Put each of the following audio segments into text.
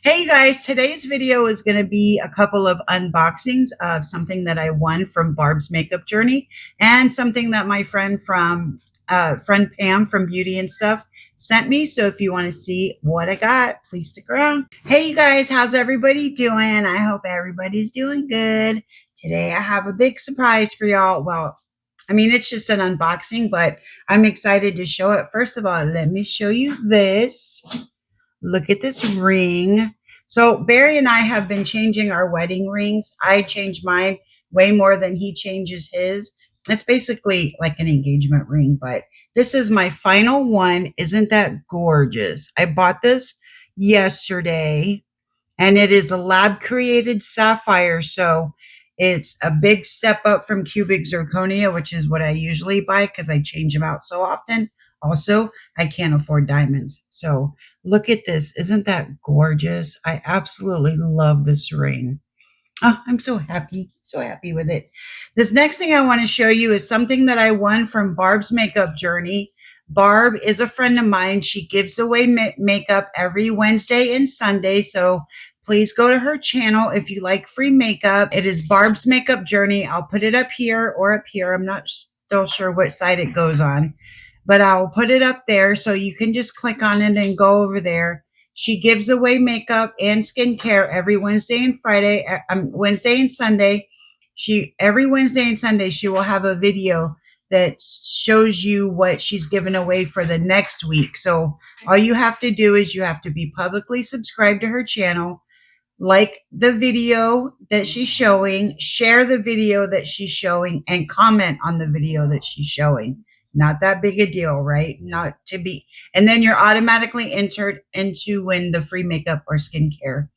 Hey guys, today's video is going to be a couple of unboxings of something that I won from Barb's makeup journey and something that my friend Pam from Beauty and Stuff sent me. So if you want to see what I got, please stick around. Hey you guys, how's everybody doing? I hope everybody's doing good. Today I have a big surprise for y'all. Well, I mean, it's just an unboxing, but I'm excited to show it. First of all, let me show you this. Look at this ring. So Barry and I have been changing our wedding rings. I changed mine way more than he changes his. It's basically like an engagement ring, but this is my final one. Isn't that gorgeous? I bought this yesterday and it is a lab created sapphire. So it's a big step up from cubic zirconia, which is what I usually buy because I change them out so often. Also, I can't afford diamonds. So look at this. Isn't that gorgeous? I absolutely love this ring. Oh, I'm so happy with it. This next thing I want to show you is something that I won from Barb's makeup journey. Barb is a friend of mine. She gives away makeup every Wednesday and Sunday. So please go to her channel if you like free makeup. It is Barb's makeup journey. I'll put it up here or up here. I'm not still sure what side it goes on, but I'll put it up there so you can just click on it and go over there. She gives away makeup and skincare every Wednesday and Friday, Wednesday and Sunday. Every Wednesday and Sunday, she will have a video that shows you what she's given away for the next week. So all you have to do is you have to be publicly subscribed to her channel, like the video that she's showing, share the video that she's showing, and comment on the video that she's showing. Not that big a deal, right? Not to be, and then you're automatically entered into win the free makeup or skincare.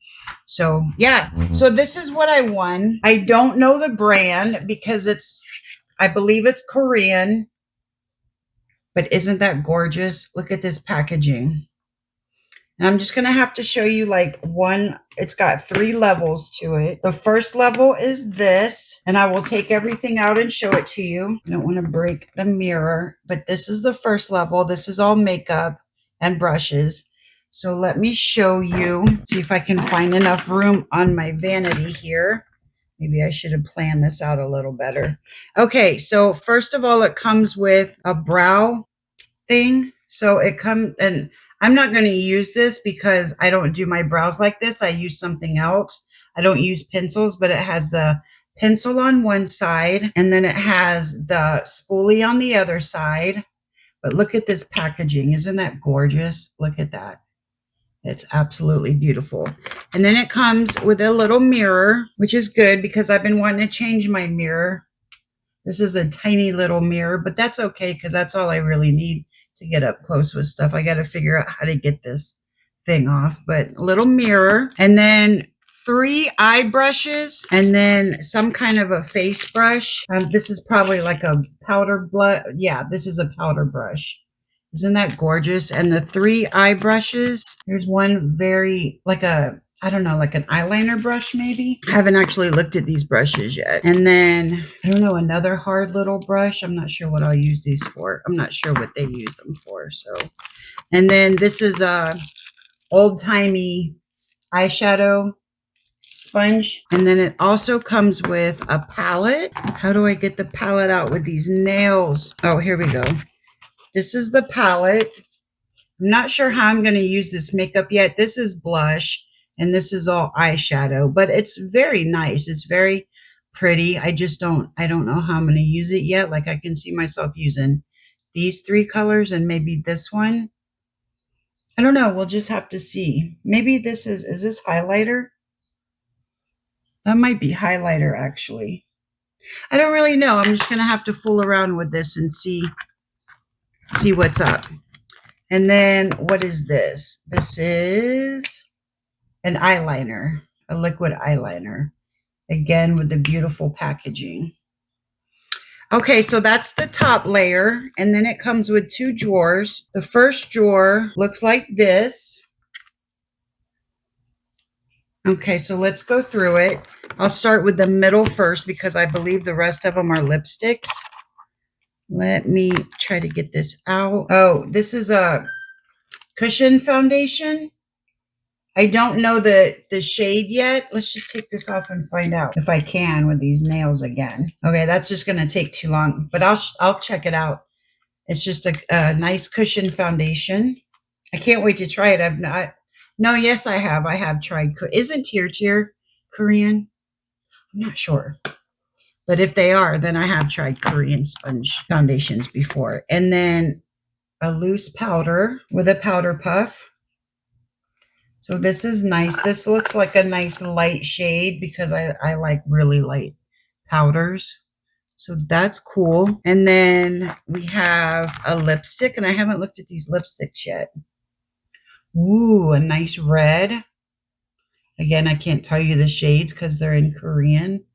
So yeah, so this is what I won. I don't know the brand because I believe it's Korean, but isn't that gorgeous? Look at this packaging. And I'm just going to have to show you like it's got 3 levels to it. The first level is this, and I will take everything out and show it to you. I don't want to break the mirror, but this is the first level. This is all makeup and brushes. So let me show you, see if I can find enough room on my vanity here. Maybe I should have planned this out a little better. Okay, so first of all, it comes with a brow thing. So it comes, and I'm not going to use this because I don't do my brows like this. I use something else. I don't use pencils, but it has the pencil on one side and then it has the spoolie on the other side. But look at this packaging. Isn't that gorgeous? Look at that. It's absolutely beautiful. And then it comes with a little mirror, which is good because I've been wanting to change my mirror. This is a tiny little mirror, but that's okay because that's all I really need to get up close with stuff. I got to figure out how to get this thing off, but a little mirror, and then 3 eye brushes, and then some kind of a face brush. This is probably like a powder Yeah, this is a powder brush. Isn't that gorgeous? And the 3 eye brushes, there's one very I don't know, like an eyeliner brush maybe. I haven't actually looked at these brushes yet. And then, I don't know, another hard little brush. I'm not sure what I'll use these for. I'm not sure what they use them for. So, and then this is a old-timey eyeshadow sponge. And then it also comes with a palette. How do I get the palette out with these nails? Oh, here we go. This is the palette. I'm not sure how I'm going to use this makeup yet. This is blush. And this is all eyeshadow, but it's very nice. It's very pretty. I don't know how I'm going to use it yet. Like I can see myself using these 3 colors and maybe this one. I don't know. We'll just have to see. Maybe is this highlighter? That might be highlighter actually. I don't really know. I'm just going to have to fool around with this and see what's up. And then what is this? This is an eyeliner, a liquid eyeliner, again with the beautiful packaging. Okay, so that's the top layer, and then it comes with 2 drawers. The first drawer looks like this. Okay, so let's go through it. I'll start with the middle first because I believe the rest of them are lipsticks. Let me try to get this out. Oh, this is a cushion foundation. I don't know the shade yet. Let's just take this off and find out if I can with these nails again. Okay, that's just going to take too long, but I'll check it out. It's just a nice cushion foundation. I can't wait to try it. I've not. No, yes, I have. I have tried. Isn't Tear Korean? I'm not sure. But if they are, then I have tried Korean sponge foundations before. And then a loose powder with a powder puff. So this is nice. This looks like a nice light shade because I like really light powders. So that's cool. And then we have a lipstick, and I haven't looked at these lipsticks yet. Ooh, a nice red. Again, I can't tell you the shades because they're in Korean.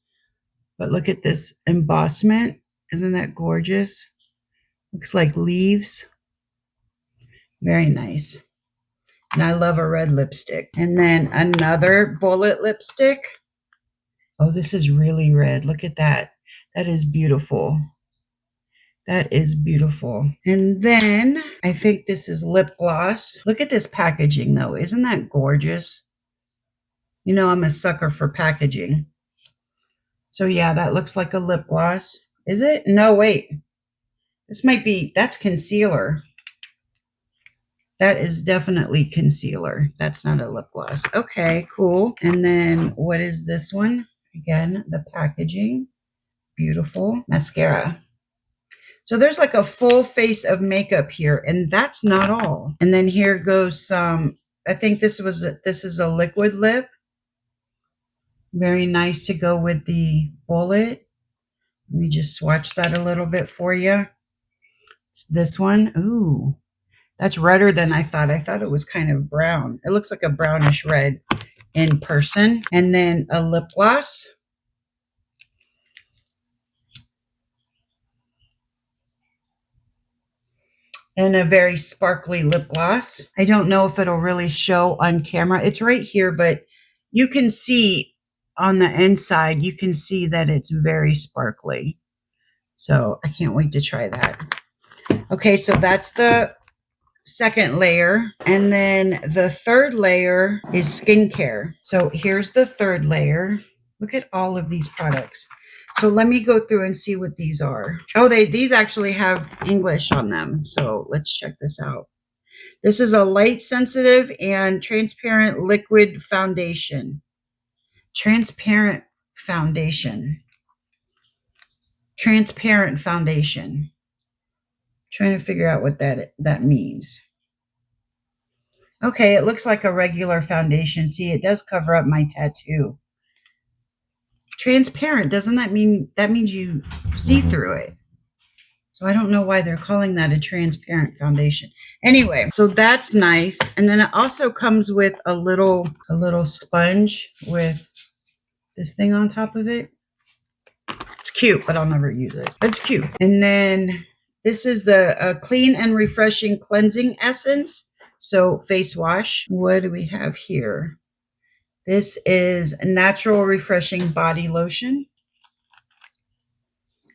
But look at this embossment. Isn't that gorgeous? Looks like leaves. Very nice. And I love a red lipstick. And then another bullet lipstick. Oh, this is really red. Look at that. That is beautiful. That is beautiful. And then I think this is lip gloss. Look at this packaging though. Isn't that gorgeous? You know, I'm a sucker for packaging. So yeah, that looks like a lip gloss. Is it? No, wait. This might be, that's concealer. That is definitely concealer. That's not a lip gloss. Okay, cool. And then what is this one? Again, the packaging. Beautiful. Mascara. So there's like a full face of makeup here, and that's not all. And then here goes some, I think this is a liquid lip. Very nice to go with the bullet. Let me just swatch that a little bit for you. It's this one. Ooh, that's redder than I thought. I thought it was kind of brown. It looks like a brownish red in person. And then a lip gloss. And a very sparkly lip gloss. I don't know if it'll really show on camera. It's right here, but you can see on the inside, you can see that it's very sparkly. So I can't wait to try that. Okay, so that's the second layer. And then the third layer is skincare. So here's the third layer. Look at all of these products. So let me go through and see what these are. Oh, these actually have English on them. So let's check this out. This is a light sensitive and transparent liquid foundation. Transparent foundation. Transparent foundation. Trying to figure out what that means. Okay, it looks like a regular foundation. See, it does cover up my tattoo. Transparent, doesn't that means you see through it? So I don't know why they're calling that a transparent foundation. Anyway, so that's nice. And then it also comes with a little sponge with this thing on top of it. It's cute, but I'll never use it. It's cute. And then this is the clean and refreshing cleansing essence. So face wash. What do we have here? This is natural refreshing body lotion.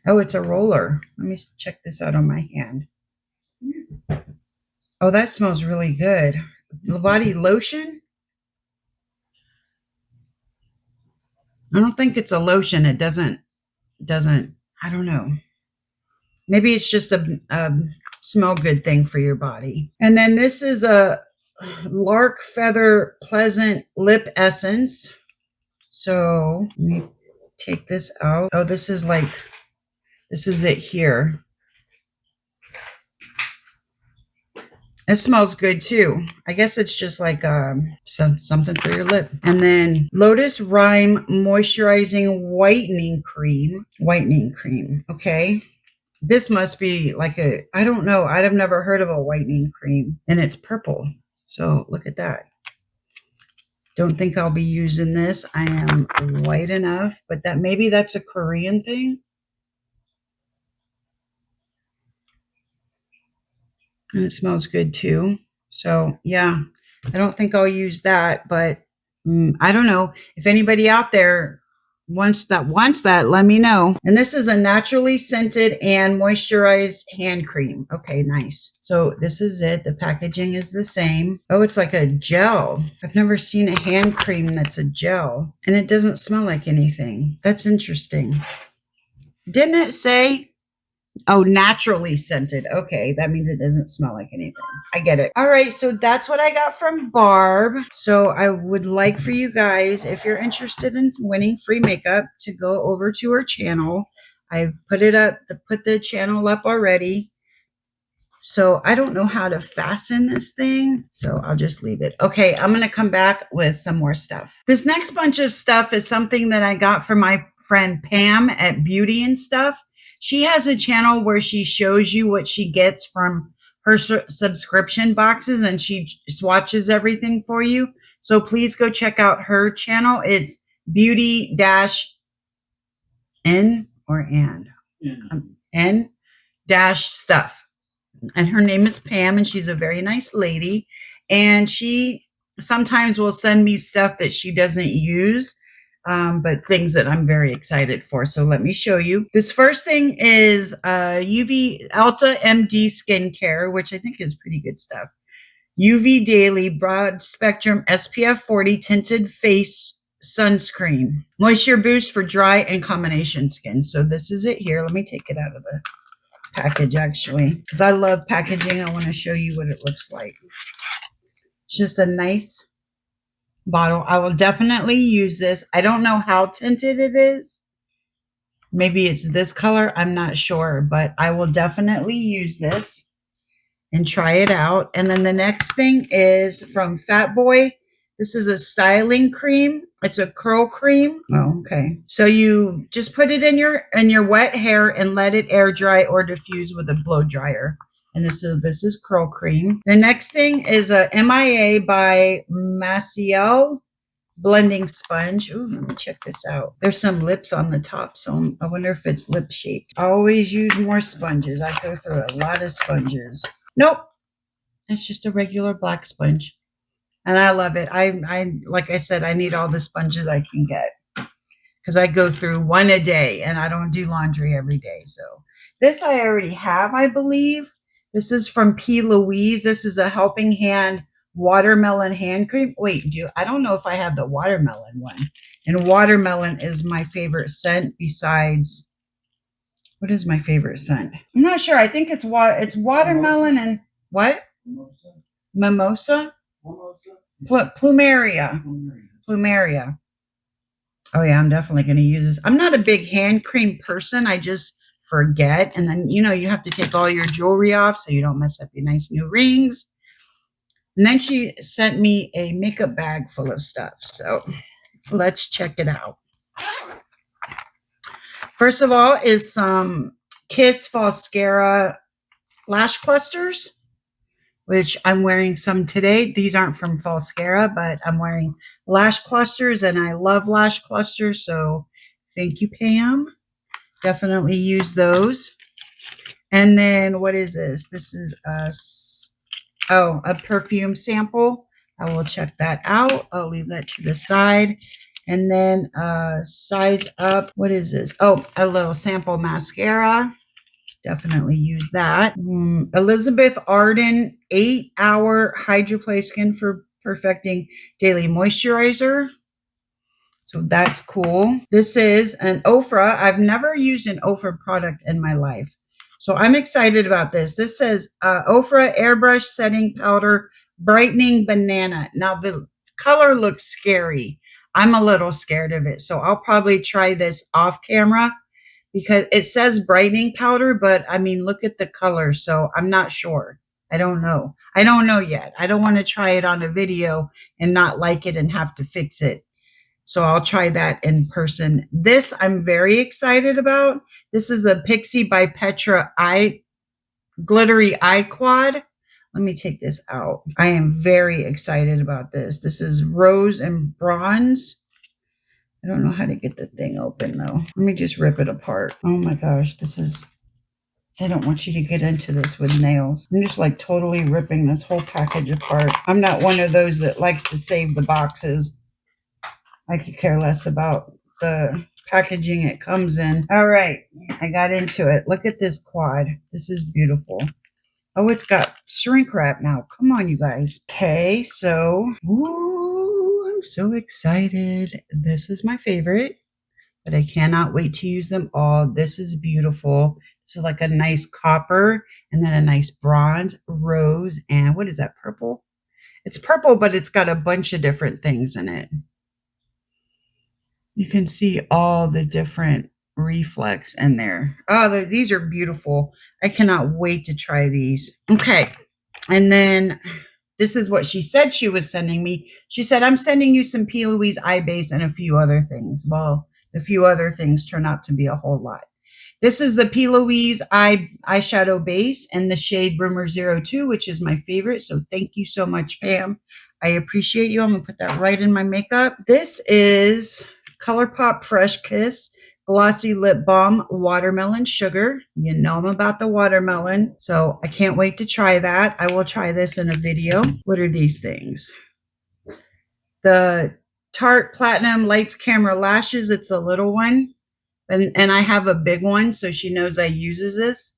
Oh, it's a roller. Let me check this out on my hand. Oh, that smells really good. Body lotion? I don't think it's a lotion. It doesn't, I don't know. Maybe it's just a smell good thing for your body. And then this is a Lark Feather Pleasant Lip Essence. So let me take this out. Oh, this is it here. It smells good too. I guess it's just like something for your lip. And then Lotus Rime Moisturizing Whitening Cream. Whitening cream. Okay. This must be like I don't know. I've never heard of a whitening cream. And it's purple. So look at that. Don't think I'll be using this. I am white enough, but maybe that's a Korean thing. And it smells good too. So yeah, I don't think I'll use that, but I don't know if anybody out there wants that, let me know. And this is a naturally scented and moisturized hand cream. Okay, nice. So this is it. The packaging is the same. Oh, it's like a gel. I've never seen a hand cream that's a gel, and it doesn't smell like anything. That's interesting. Didn't it say? Oh, naturally scented. Okay, that means it doesn't smell like anything. I get it. All right, so that's what I got from Barb. So I would like for you guys, if you're interested in winning free makeup, to go over to her channel. I've put it up, put the channel up already. So I don't know how to fasten this thing, so I'll just leave it. Okay, I'm going to come back with some more stuff. This next bunch of stuff is something that I got from my friend Pam at Beauty and Stuff. She has a channel where she shows you what she gets from her subscription boxes, and she swatches everything for you. So please go check out her channel. It's beauty-n or n dash stuff. And her name is Pam, and she's a very nice lady. And she sometimes will send me stuff that she doesn't use, but things that I'm very excited for. So let me show you. This first thing is UV Alta MD skincare, which I think is pretty good stuff. UV Daily Broad Spectrum SPF 40 Tinted Face Sunscreen. Moisture boost for dry and combination skin. So this is it here. Let me take it out of the package, actually, because I love packaging. I want to show you what it looks like. It's just a nice bottle. I will definitely use this. I don't know how tinted it is. Maybe it's this color. I'm not sure, but I will definitely use this and try it out. And then the next thing is from Fat Boy. This is a styling cream. It's a curl cream. Oh, okay. So you just put it in your wet hair and let it air dry or diffuse with a blow dryer. And this is curl cream. The next thing is a MIA by Maciel blending sponge. Ooh, let me check this out. There's some lips on the top, so I wonder if it's lip shaped. I always use more sponges. I go through a lot of sponges. Nope. It's just a regular black sponge. And I love it. I like I said, I need all the sponges I can get because I go through one a day and I don't do laundry every day. So this I already have, I believe. This is from P. Louise. This is a Helping Hand watermelon hand cream. Wait, I don't know if I have the watermelon one. And watermelon is my favorite scent besides, what is my favorite scent? I'm not sure. I think it's watermelon and what? Mimosa? Plumeria. Oh yeah, I'm definitely going to use this. I'm not a big hand cream person. I just forget. And then, you have to take all your jewelry off so you don't mess up your nice new rings. And then she sent me a makeup bag full of stuff. So let's check it out. First of all is some Kiss Falscara lash clusters, which I'm wearing some today. These aren't from Falscara, but I'm wearing lash clusters, and I love lash clusters. So thank you, Pam. Definitely use those. And then what is this? This is a perfume sample. I will check that out. I'll leave that to the side. And then size up. What is this? Oh, a little sample mascara. Definitely use that. Elizabeth Arden 8-hour Hydroplay Skin for Perfecting Daily Moisturizer. So that's cool. This is an Ofra. I've never used an Ofra product in my life. So I'm excited about this. This says Ofra Airbrush Setting Powder Brightening Banana. Now the color looks scary. I'm a little scared of it. So I'll probably try this off camera, because it says brightening powder, but I mean, look at the color. So I'm not sure. I don't know. I don't know yet. I don't want to try it on a video and not like it and have to fix it. So I'll try that in person. This I'm very excited about. This is a Pixie by Petra Glittery Eye Quad. Let me take this out. I am very excited about this. This is Rose and Bronze. I don't know how to get the thing open though. Let me just rip it apart. Oh my gosh, I don't want you to get into this with nails. I'm just like totally ripping this whole package apart. I'm not one of those that likes to save the boxes. I could care less about the packaging it comes in. All right, I got into it. Look at this quad. This is beautiful. Oh, it's got shrink wrap now. Come on, you guys. Okay, so, ooh, I'm so excited. This is my favorite, but I cannot wait to use them all. This is beautiful. So like a nice copper and then a nice bronze, rose, and what is that, purple? It's purple, but it's got a bunch of different things in it. You can see all the different reflex in there. Oh, these are beautiful. I cannot wait to try these. Okay. And then this is what she said she was sending me. She said, I'm sending you some P. Louise eye base and a few other things. Well, the few other things turn out to be a whole lot. This is the P. Louise eyeshadow base in the shade Rumor 02, which is my favorite. So thank you so much, Pam. I appreciate you. I'm going to put that right in my makeup. This is ColourPop Fresh Kiss Glossy Lip Balm Watermelon Sugar. You know I'm about the watermelon, so I can't wait to try that. I will try this in a video. What are these things? The Tarte Platinum Lights Camera Lashes. It's a little one. And I have a big one, so she knows I uses this.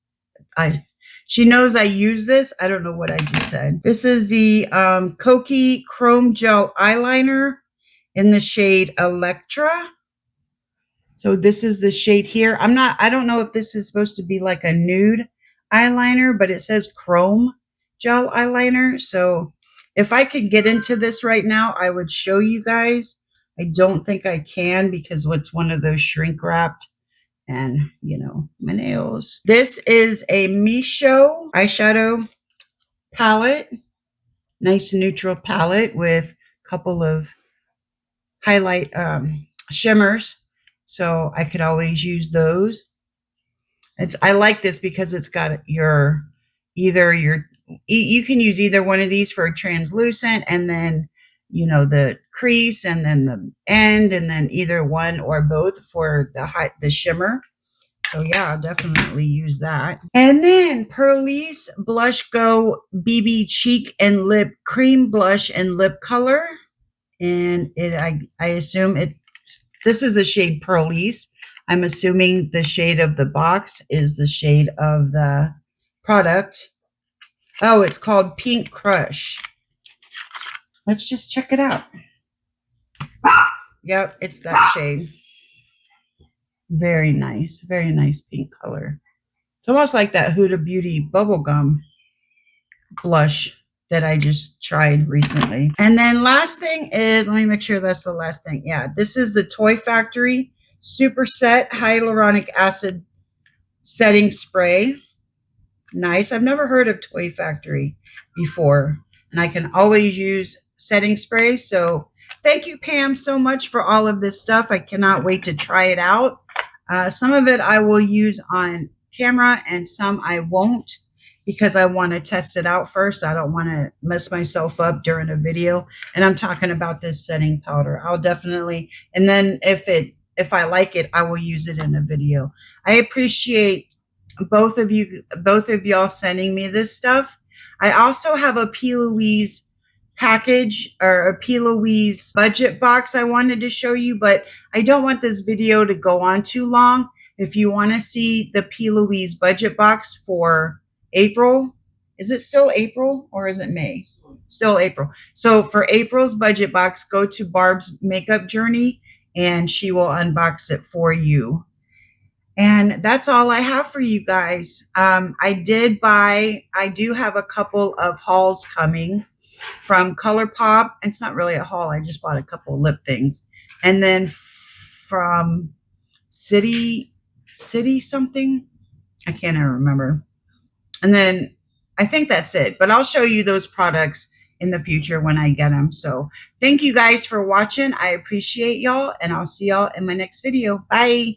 She knows I use this. I don't know what I just said. This is the Kokie Chrome Gel Eyeliner in the shade Electra. So this is the shade here. I don't know if this is supposed to be like a nude eyeliner, but it says Chrome Gel Eyeliner. So if I could get into this right now, I would show you guys. I don't think I can because it's one of those shrink wrapped and, you know, my nails. This is a Misho eyeshadow palette. Nice neutral palette with a couple of highlight shimmers. So I could always use those. I like this because it's got you can use either one of these for a translucent and then, you know, the crease and then the end and then either one or both for the shimmer. So yeah, I'll definitely use that. And then Purlisse Blush Go BB Cheek and Lip Cream Blush and Lip Color. And I assume this is the shade Purlisse. I'm assuming the shade of the box is the shade of the product. Oh, it's called Pink Crush. Let's just check it out. Yep, it's that shade. Very nice pink color. It's almost like that Huda Beauty bubblegum blush that I just tried recently. And then last thing is, let me make sure that's the last thing. Yeah, this is the Toy Factory Super Set Hyaluronic Acid Setting Spray. Nice. I've never heard of Toy Factory before, and I can always use setting spray. So thank you, Pam, so much for all of this stuff. I cannot wait to try it out. Some of it I will use on camera and some I won't because I want to test it out first. I don't want to mess myself up during a video. And I'm talking about this setting powder. I'll definitely, and then if I like it, I will use it in a video. I appreciate both of y'all sending me this stuff. I also have a P. Louise package or a P. Louise budget box I wanted to show you, but I don't want this video to go on too long. If you want to see the P. Louise budget box for April, is it still April or is it May? Still April. So for April's budget box, go to Barb's Makeup Journey and she will unbox it for you. And that's all I have for you guys. I do have a couple of hauls coming from ColourPop. It's not really a haul. I just bought a couple of lip things. And then from City something. I can't even remember. And then I think that's it. But I'll show you those products in the future when I get them. So thank you guys for watching. I appreciate y'all. And I'll see y'all in my next video. Bye.